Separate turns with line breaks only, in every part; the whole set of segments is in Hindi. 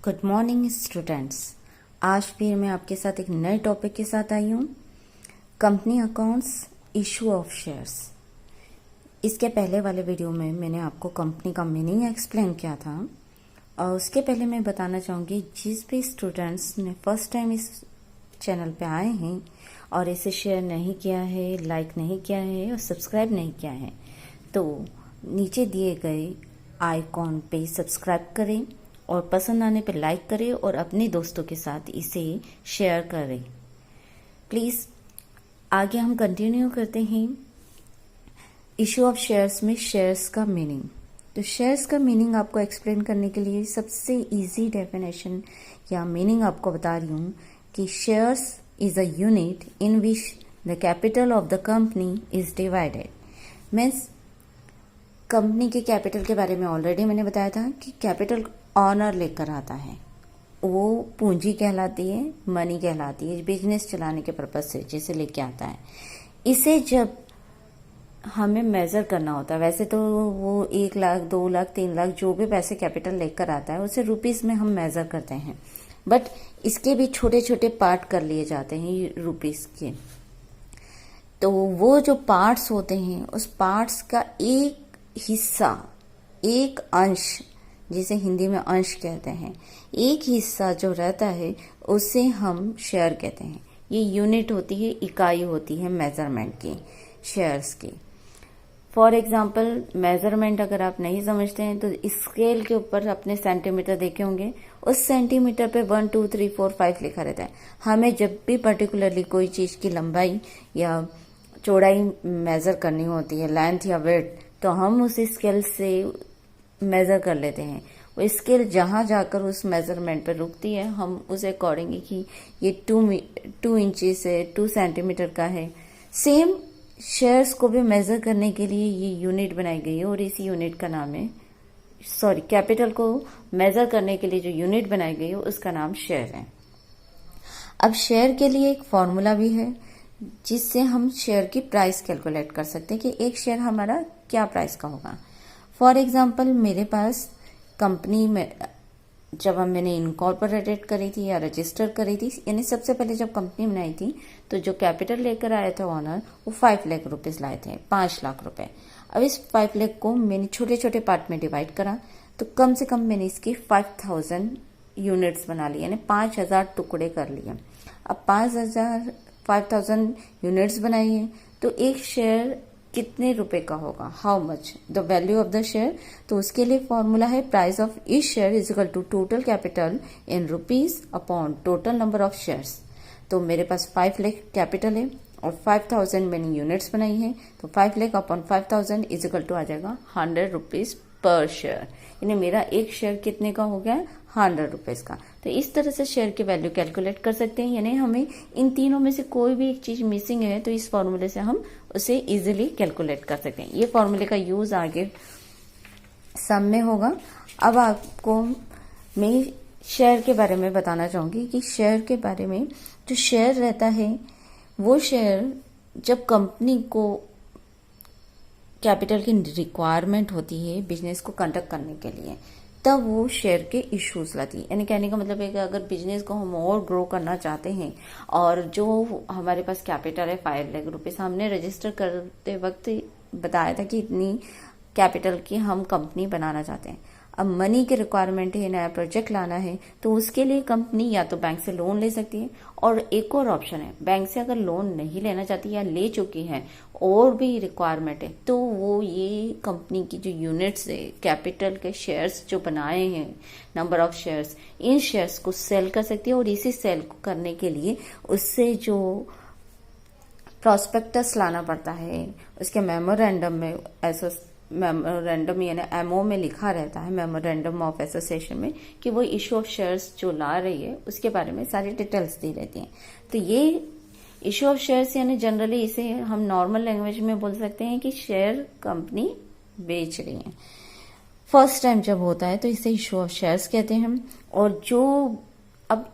Good morning students. आज फिर मैं आपके साथ एक नए टॉपिक के साथ आई हूँ, company accounts, issue of shares. इसके पहले वाले वीडियो में मैंने आपको कंपनी का मीनिंग एक्सप्लेन किया था और उसके पहले मैं बताना चाहूँगी जिस भी स्टूडेंट्स ने फर्स्ट टाइम इस चैनल पे आए हैं और इसे शेयर नहीं किया है, लाइक नहीं किया है और सब्सक्राइब नहीं किया है तो नीचे दिए गए आइकॉन पे सब्सक्राइब करें और पसंद आने पे लाइक करें और अपने दोस्तों के साथ इसे शेयर करें प्लीज़। आगे हम कंटिन्यू करते हैं इशू ऑफ शेयर्स में शेयर्स का मीनिंग। तो शेयर्स का मीनिंग आपको एक्सप्लेन करने के लिए सबसे इजी डेफिनेशन या मीनिंग आपको बता रही हूँ कि shares is a unit in which the capital of the company is divided. Means company के कैपिटल के बारे में ऑलरेडी मैंने बताया था कि कैपिटल ऑनर लेकर आता है, वो पूंजी कहलाती है, मनी कहलाती है, बिजनेस चलाने के पर्पज से जिसे लेके आता है। इसे जब हमें मेजर करना होता है, वैसे तो वो 1 लाख 2 लाख 3 लाख जो भी पैसे कैपिटल लेकर आता है उसे रुपीस में हम मेजर करते हैं, बट इसके भी छोटे छोटे पार्ट कर लिए जाते हैं रुपीस के। तो वो जो पार्ट्स होते हैं उस पार्ट्स का एक हिस्सा, एक अंश, जिसे हिंदी में अंश कहते हैं, एक हिस्सा जो रहता है उसे हम शेयर कहते हैं। ये यूनिट होती है, इकाई होती है मेजरमेंट की, शेयर्स की। फॉर एग्जाम्पल मेजरमेंट अगर आप नहीं समझते हैं तो स्केल के ऊपर अपने सेंटीमीटर देखे होंगे, उस सेंटीमीटर पे 1 2 3 4 5 लिखा रहता है। हमें जब भी पर्टिकुलरली कोई चीज की लंबाई या चौड़ाई मेजर करनी होती है, लेंथ या विड्थ, तो हम उस स्केल से मेजर कर लेते हैं। वो स्केल जहां जाकर उस मेजरमेंट पर रुकती है हम उसे अकॉर्डिंग कि ये 2 इंचेस है, 2 सेंटीमीटर का है। सेम शेयर्स को भी मेजर करने के लिए ये यूनिट बनाई गई है और इस यूनिट का नाम है, कैपिटल को मेजर करने के लिए जो यूनिट बनाई गई है उसका नाम शेयर है। अब शेयर के लिए एक फॉर्मूला भी है जिससे हम शेयर की प्राइस कैलकुलेट कर सकते हैं कि एक शेयर हमारा क्या प्राइस का होगा। फॉर एग्जाम्पल मेरे पास कंपनी में जब मैंने इनकॉर्पोरेटेड करी थी या रजिस्टर करी थी, यानी सबसे पहले जब कंपनी बनाई थी तो जो कैपिटल लेकर आया था ऑनर वो 5 लाख रुपीज लाए थे, 5 लाख रुपए। अब इस 5 लाख को मैंने छोटे छोटे पार्ट में डिवाइड करा तो कम से कम मैंने इसकी 5000 यूनिट्स बना ली, यानी 5000 टुकड़े कर लिए। अब 5000 यूनिट्स बनाई है तो एक शेयर कितने रुपए का होगा, how much the value of the share. तो उसके लिए फॉर्मूला है price of each share is equal to total capital in rupees upon total number of shares. तो मेरे पास 5 लाख कैपिटल है और 5000 मैंने यूनिट्स बनाई है, तो 5 lakh upon 5000 is equal to आ जाएगा 100 रुपीज पर शेयर। यानी मेरा एक शेयर कितने का हो गया, 100 रुपीज का। तो इस तरह से शेयर की वैल्यू कैलकुलेट कर सकते हैं। यानी हमें इन तीनों में से कोई भी एक चीज मिसिंग है तो इस फॉर्मूले से हम उसे इजीली कैलकुलेट कर सकते हैं। ये फॉर्मूले का यूज आगे सम में होगा। अब आपको मैं शेयर के बारे में बताना चाहूंगी कि शेयर के बारे में, जो शेयर रहता है वो शेयर जब कंपनी को कैपिटल की रिक्वायरमेंट होती है बिजनेस को कंडक्ट करने के लिए, तब वो शेयर के इश्यूज लाती है। यानी कहने का मतलब है कि अगर बिजनेस को हम और ग्रो करना चाहते हैं और जो हमारे पास कैपिटल है 5 लाख रुपीज, हमने रजिस्टर करते वक्त बताया था कि इतनी कैपिटल की हम कंपनी बनाना चाहते हैं। अब मनी की रिक्वायरमेंट है, नया प्रोजेक्ट लाना है, तो उसके लिए कंपनी या तो बैंक से लोन ले सकती है और एक और ऑप्शन है, बैंक से अगर लोन नहीं लेना चाहती या ले चुकी है और भी रिक्वायरमेंट है तो वो ये कंपनी की जो यूनिट्स है, कैपिटल के शेयर्स जो बनाए हैं, number of shares, in shares को सेल कर सकती है। और इसी सेल को करने के लिए उससे जो प्रॉस्पेक्टस लाना पड़ता है, उसके मेमोरेंडम में, ऐसा मेमोरेंडम यानी एमओ में लिखा रहता है, मेमोरेंडम ऑफ एसोसिएशन में, कि वो इशू ऑफ शेयर्स जो ला रही है उसके बारे में सारी डिटेल्स दी रहती हैं। तो ये इशू ऑफ शेयर्स यानी जनरली इसे हम नॉर्मल लैंग्वेज में बोल सकते हैं कि शेयर कंपनी बेच रही है। फर्स्ट टाइम जब होता है तो इसे इशू ऑफ शेयर्स कहते हैं। और जो अब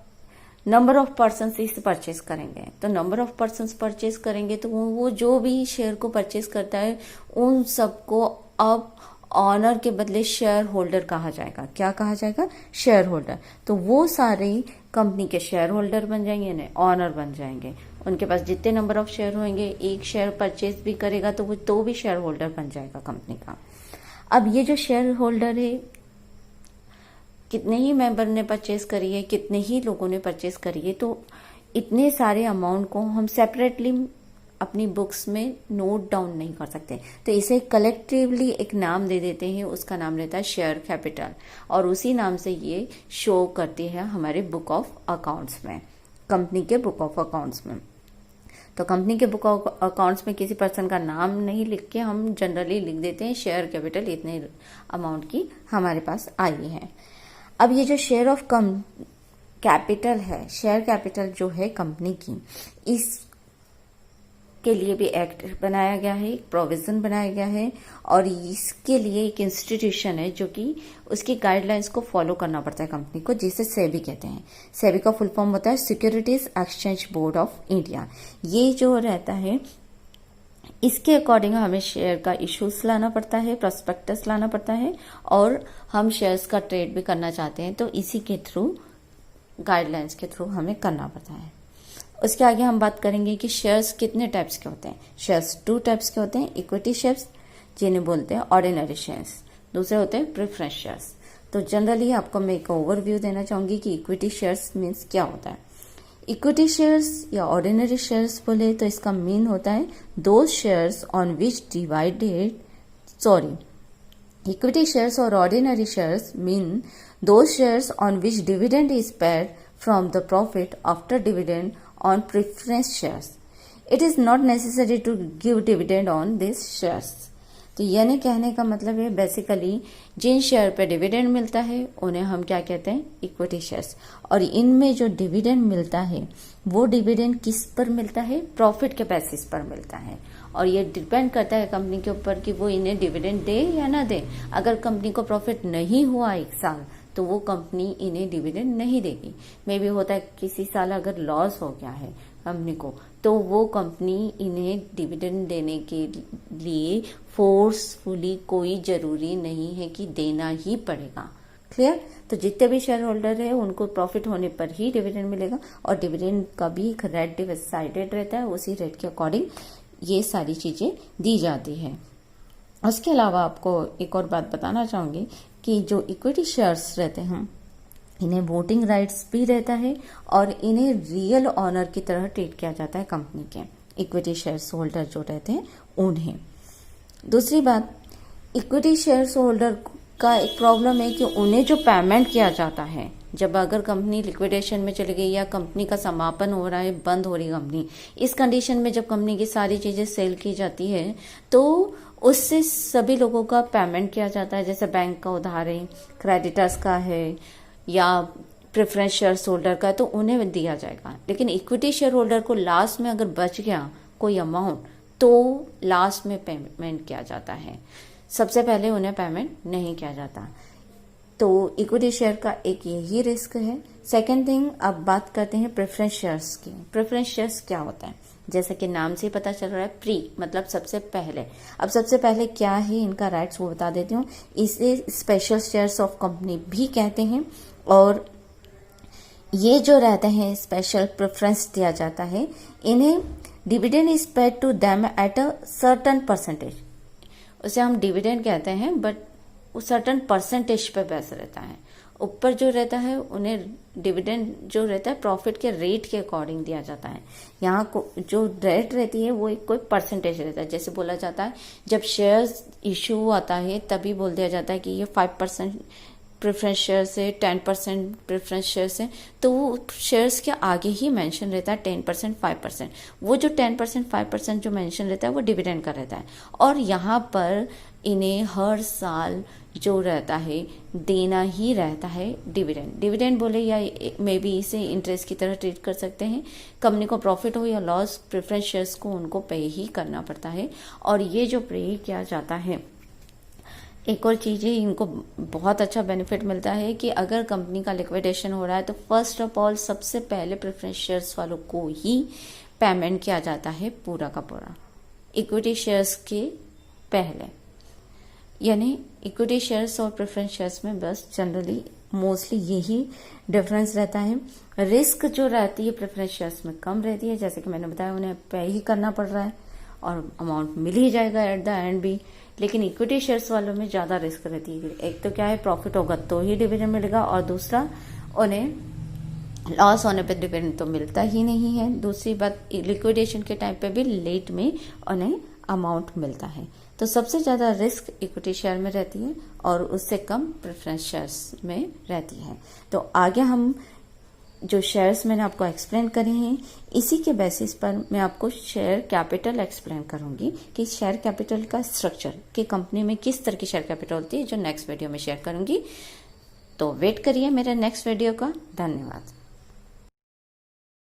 नंबर ऑफ पर्सन इसे परचेज करेंगे, तो नंबर ऑफ पर्सन परचेज करेंगे तो वो जो भी शेयर को परचेज करता है उन सबको अब ऑनर के बदले शेयर होल्डर कहा जाएगा। क्या कहा जाएगा? Share holder. तो वो सारे कंपनी के शेयर होल्डर बन जाएंगे, यानी ऑनर बन जाएंगे। उनके पास जितने नंबर ऑफ शेयर होंगे, एक शेयर परचेज भी करेगा तो वो तो भी शेयर होल्डर बन जाएगा कंपनी का। अब ये जो शेयर होल्डर है, कितने ही मेंबर ने परचेज करी है, कितने ही लोगों ने परचेज करी है, तो इतने सारे अमाउंट को हम सेपरेटली अपनी बुक्स में नोट डाउन नहीं कर सकते। तो इसे कलेक्टिवली एक नाम दे देते हैं, उसका नाम रहता है शेयर कैपिटल, और उसी नाम से ये शो करती है हमारे बुक ऑफ अकाउंट्स में, कंपनी के बुक ऑफ अकाउंट्स में। तो कंपनी के बुक ऑफ अकाउंट्स में किसी पर्सन का नाम नहीं लिख के हम जनरली लिख देते हैं शेयर कैपिटल इतने अमाउंट की हमारे पास आई है। अब ये जो शेयर ऑफ कैपिटल है, शेयर कैपिटल जो है कंपनी की, इसके लिए भी एक्ट बनाया गया है, एक प्रोविजन बनाया गया है, और इसके लिए एक इंस्टीट्यूशन है जो कि उसकी गाइडलाइंस को फॉलो करना पड़ता है कंपनी को, जिसे सेबी कहते हैं। सेबी का फुल फॉर्म होता है securities exchange board of India. ये जो रहता है, इसके अकॉर्डिंग हमें शेयर का इश्यूज लाना पड़ता है, प्रोस्पेक्टस लाना पड़ता है, और हम शेयर्स का ट्रेड भी करना चाहते हैं तो इसी के थ्रू, गाइडलाइंस के थ्रू हमें करना पड़ता है। उसके आगे हम बात करेंगे कि शेयर्स कितने टाइप्स के होते हैं। शेयर्स 2 टाइप्स के होते हैं, इक्विटी शेयर्स जिन्हें बोलते हैं ऑर्डिनरी शेयर्स, दूसरे होते हैं प्रेफरेंस शेयर्स। तो जनरली आपको मैं एक ओवरव्यू देना चाहूंगी कि इक्विटी शेयर्स मीन्स क्या होता है। इक्विटी शेयर्स या ऑर्डिनरी शेयर्स बोले तो इसका मीन होता है those shares on which equity shares और ordinary shares mean those shares on which dividend is paid from the profit after dividend on preference shares. It is not necessary to give dividend on this shares. तो यानी कहने का मतलब है बेसिकली जिन शेयर पे डिविडेंड मिलता है उन्हें हम क्या कहते हैं? Equity shares. और इनमें जो डिविडेंड मिलता है वो डिविडेंड किस पर मिलता है? प्रॉफिट के बेसिस पर मिलता है, और ये डिपेंड करता है कंपनी के ऊपर कि वो इन्हें डिविडेंड दे या ना दे। अगर कंपनी को प्रॉफिट नहीं हुआ एक साल तो वो कंपनी इन्हें डिविडेंड नहीं देगी। मे भी होता है किसी साल अगर लॉस हो गया है कंपनी को तो वो कंपनी इन्हें डिविडेंड देने के लिए फोर्सफुली कोई जरूरी नहीं है कि देना ही पड़ेगा। क्लियर? तो जितने भी शेयर होल्डर है उनको प्रॉफिट होने पर ही डिविडेंड मिलेगा, और डिविडेंड का भी एक रेट डिसाइडेड रहता है, उसी रेट के अकॉर्डिंग ये सारी चीजें दी जाती है। उसके अलावा आपको एक और बात बताना चाहूंगी कि जो इक्विटी शेयर्स रहते हैं इन्हें वोटिंग राइट्स भी रहता है, और इन्हें रियल ऑनर की तरह ट्रीट किया जाता है कंपनी के इक्विटी शेयर्स होल्डर जो रहते हैं उन्हें। दूसरी बात, इक्विटी शेयर्स होल्डर का एक प्रॉब्लम है कि उन्हें जो पेमेंट किया जाता है, जब अगर कंपनी लिक्विडेशन में चली गई या कंपनी का समापन हो रहा है, बंद हो रही कंपनी, इस कंडीशन में जब कंपनी की सारी चीजें सेल की जाती है तो उससे सभी लोगों का पेमेंट किया जाता है। जैसे बैंक का उधार है, क्रेडिटर्स का है, या प्रेफरेंस शेयर होल्डर का है तो उन्हें दिया जाएगा। लेकिन इक्विटी शेयर होल्डर को लास्ट में अगर बच गया कोई अमाउंट तो लास्ट में पेमेंट किया जाता है, सबसे पहले उन्हें पेमेंट नहीं किया जाता। तो इक्विटी शेयर का एक यही रिस्क है। सेकेंड थिंग, अब बात करते हैं प्रेफरेंस शेयर्स की। प्रेफरेंस शेयर्स क्या होता है? जैसा कि नाम से पता चल रहा है, प्री मतलब सबसे पहले। अब सबसे पहले क्या है इनका राइट्स वो बता देती हूँ। इसे स्पेशल शेयर्स ऑफ कंपनी भी कहते हैं, और ये जो रहते हैं स्पेशल प्रेफरेंस दिया जाता है, इन्हें dividend is paid to them at a certain percentage. उसे हम डिविडेंड कहते हैं, बट वो सर्टन परसेंटेज पे बेस रहता है। ऊपर जो रहता है उन्हें डिविडेंड जो रहता है प्रॉफिट के रेट के अकॉर्डिंग दिया जाता है। यहाँ जो रेट रहती है वो एक कोई परसेंटेज रहता है। जैसे बोला जाता है जब शेयर्स इशू आता है तभी बोल दिया जाता है कि ये 5% प्रेफरेंस शेयर से, 10% प्रेफरेंस शेयर से, तो वो शेयर्स के आगे ही मेंशन रहता है 10%, 5%। वो जो 10%, 5% जो मेंशन रहता है वो डिविडेंड का रहता है, और यहाँ पर इन्हें हर साल जो रहता है देना ही रहता है डिविडेंड। डिविडेंड बोले या मे बी इसे इंटरेस्ट की तरह ट्रीट कर सकते हैं। कंपनी को प्रॉफिट हो या लॉस, प्रेफरेंस शेयर्स को उनको पे ही करना पड़ता है। और ये जो पे किया जाता है, एक और चीज़ है, इनको बहुत अच्छा बेनिफिट मिलता है कि अगर कंपनी का लिक्विडेशन हो रहा है तो फर्स्ट ऑफ ऑल सबसे पहले प्रेफरेंस शेयर्स वालों को ही पेमेंट किया जाता है पूरा का पूरा, इक्विटी शेयर्स के पहले। यानी इक्विटी शेयर्स और प्रेफरेंस शेयर्स में बस जनरली मोस्टली यही डिफरेंस रहता है। रिस्क जो रहती है प्रेफरेंस शेयर्स में कम रहती है, जैसे कि मैंने बताया उन्हें पे ही करना पड़ रहा है और अमाउंट मिल ही जाएगा एट द एंड भी। लेकिन इक्विटी शेयर्स वालों में ज्यादा रिस्क रहती है। एक तो क्या है, प्रॉफिट होगा तो ही डिविडेंड मिलेगा, और दूसरा उन्हें लॉस होने पे डिविडेंड तो मिलता ही नहीं है। दूसरी बात, लिक्विडेशन के टाइम पे भी लेट में उन्हें अमाउंट मिलता है। तो सबसे ज्यादा रिस्क इक्विटी शेयर में रहती है और उससे कम प्रेफरेंस शेयर्स में रहती है। तो आगे हम जो शेयर्स मैंने आपको एक्सप्लेन करे हैं, इसी के बेसिस पर मैं आपको शेयर कैपिटल एक्सप्लेन करूंगी कि शेयर कैपिटल का स्ट्रक्चर कि कंपनी में किस तरह की शेयर कैपिटल होती है, जो नेक्स्ट वीडियो में शेयर करूंगी। तो वेट करिए मेरे नेक्स्ट वीडियो का। धन्यवाद।